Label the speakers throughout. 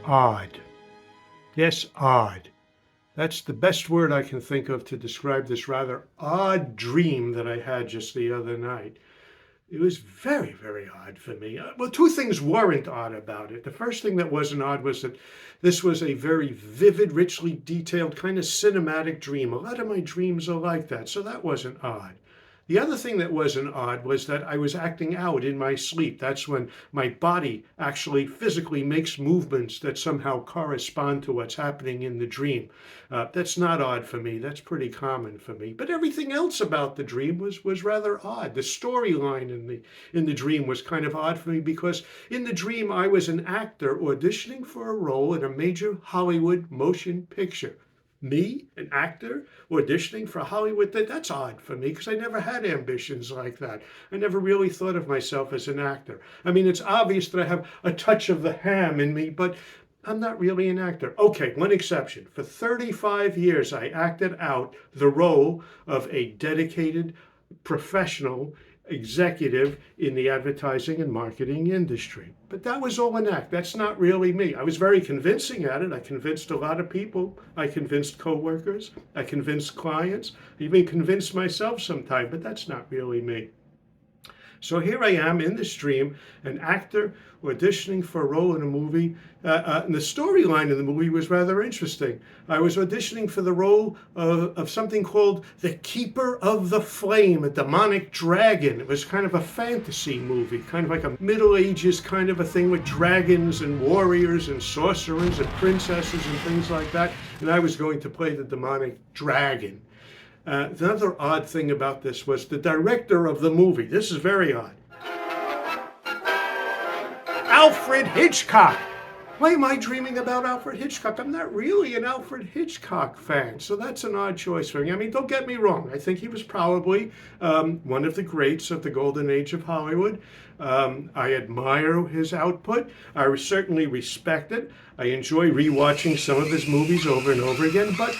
Speaker 1: Odd. Yes, odd. That's the best word I can think of to describe this rather odd dream that I had just the other night. It was very, very odd for me. Well, two things weren't odd about it. The first thing that wasn't odd was that this was a very vivid, richly detailed, kind of cinematic dream. A lot of my dreams are like that, so that wasn't odd. The other thing that wasn't odd was that I was acting out in my sleep. That's when my body actually physically makes movements that somehow correspond to what's happening in the dream. That's not odd for me. That's pretty common for me. But everything else about the dream was rather odd. The storyline in the dream was kind of odd for me because in the dream I was an actor auditioning for a role in a major Hollywood motion picture. Me, an actor, auditioning for Hollywood, that's odd for me because I never had ambitions like that. I never really thought of myself as an actor. I mean, it's obvious that I have a touch of the ham in me, but I'm not really an actor. Okay, one exception. For 35 years, I acted out the role of a dedicated professional executive in the advertising and marketing industry. But that was all an act. That's not really me. I was very convincing at it. I convinced a lot of people. I convinced coworkers. I convinced clients. I even convinced myself sometimes, but that's not really me. So here I am in this dream, an actor auditioning for a role in a movie. And the storyline of the movie was rather interesting. I was auditioning for the role of something called the Keeper of the Flame, a demonic dragon. It was kind of a fantasy movie, kind of like a Middle Ages kind of a thing with dragons and warriors and sorcerers and princesses and things like that. And I was going to play the demonic dragon. The other odd thing about this was the director of the movie. This is very odd. Alfred Hitchcock. Why am I dreaming about Alfred Hitchcock? I'm not really an Alfred Hitchcock fan, so that's an odd choice for me. I mean, don't get me wrong. I think he was probably one of the greats of the golden age of Hollywood. I admire his output. I certainly respect it. I enjoy rewatching some of his movies over and over again, but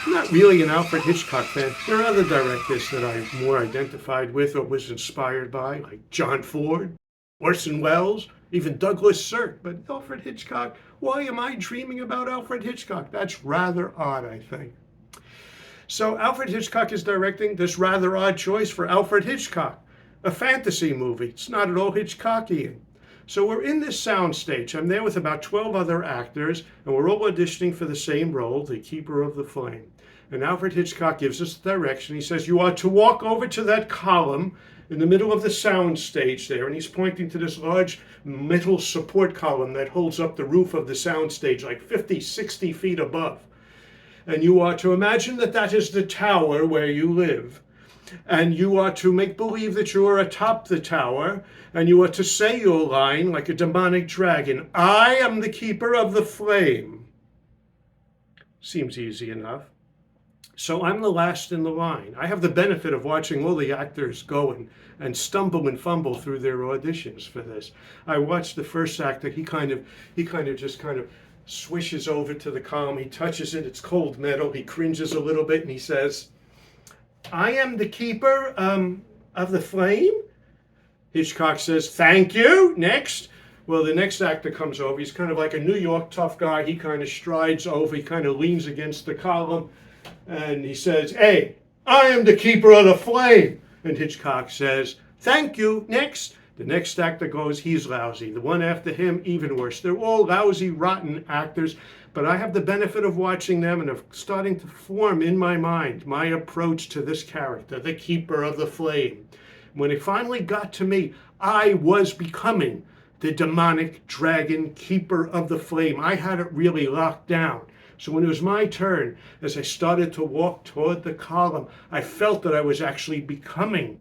Speaker 1: I'm not really an Alfred Hitchcock fan. There are other directors that I'm more identified with or was inspired by, like John Ford, Orson Welles, even Douglas Sirk. But Alfred Hitchcock, why am I dreaming about Alfred Hitchcock? That's rather odd, I think. So Alfred Hitchcock is directing this rather odd choice for Alfred Hitchcock, a fantasy movie. It's not at all Hitchcockian. So we're in this soundstage. I'm there with about 12 other actors, and we're all auditioning for the same role, the Keeper of the Flame. And Alfred Hitchcock gives us the direction. He says, you are to walk over to that column in the middle of the soundstage there, and he's pointing to this large metal support column that holds up the roof of the soundstage, like 50, 60 feet above. And you are to imagine that that is the tower where you live. And you are to make believe that you are atop the tower, and you are to say your line like a demonic dragon. I am the keeper of the flame. Seems easy enough. So I'm the last in the line. I have the benefit of watching all the actors go and stumble and fumble through their auditions for this. I watched the first actor. He kind of just swishes over to the column. He touches it. It's cold metal. He cringes a little bit and he says, I am the keeper of the flame. Hitchcock says, thank you. Next. Well, the next actor comes over. He's kind of like a New York tough guy. He kind of strides over. He kind of leans against the column. And he says, hey, I am the keeper of the flame. And Hitchcock says, thank you. Next. The next actor goes, he's lousy. The one after him, even worse. They're all lousy, rotten actors. But I have the benefit of watching them and of starting to form in my mind my approach to this character, the keeper of the flame. When it finally got to me, I was becoming the demonic dragon keeper of the flame. I had it really locked down. So when it was my turn, as I started to walk toward the column, I felt that I was actually becoming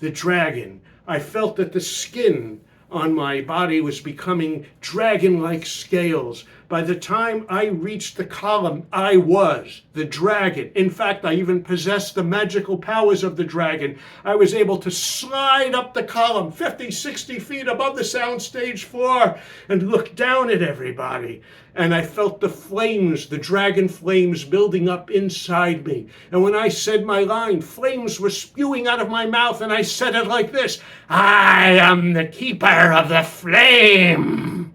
Speaker 1: the dragon. I felt that the skin on my body was becoming dragon-like scales. By the time I reached the column, I was the dragon. In fact, I even possessed the magical powers of the dragon. I was able to slide up the column 50, 60 feet above the soundstage floor and look down at everybody. And I felt the flames, the dragon flames building up inside me. And when I said my line, flames were spewing out of my mouth, and I said it like this, I am the keeper of the flame.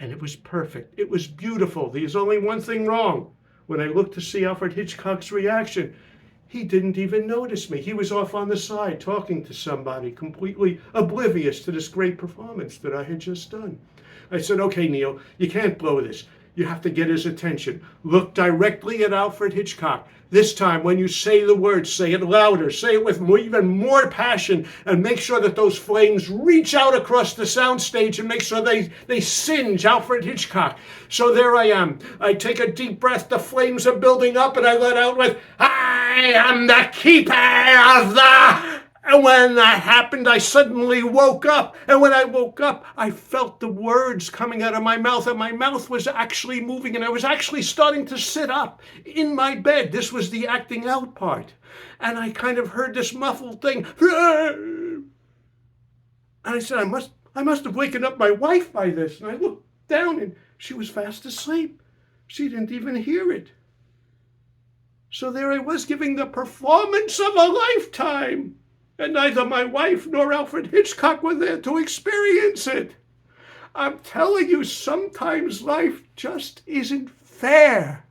Speaker 1: And it was perfect. It was beautiful. There's only one thing wrong. When I looked to see Alfred Hitchcock's reaction, he didn't even notice me. He was off on the side talking to somebody, completely oblivious to this great performance that I had just done. I said, okay, Neil, you can't blow this. You have to get his attention. Look directly at Alfred Hitchcock. This time, when you say the words, say it louder, say it with even more passion, and make sure that those flames reach out across the soundstage and make sure they singe Alfred Hitchcock. So there I am. I take a deep breath, the flames are building up, and I let out with, I am the keeper of the... And when that happened, I suddenly woke up. And when I woke up, I felt the words coming out of my mouth, and my mouth was actually moving, and I was actually starting to sit up in my bed. This was the acting out part. And I kind of heard this muffled thing. And I said, I must have waken up my wife by this. And I looked down, and she was fast asleep. She didn't even hear it. So there I was, giving the performance of a lifetime. And neither my wife nor Alfred Hitchcock were there to experience it. I'm telling you, sometimes life just isn't fair.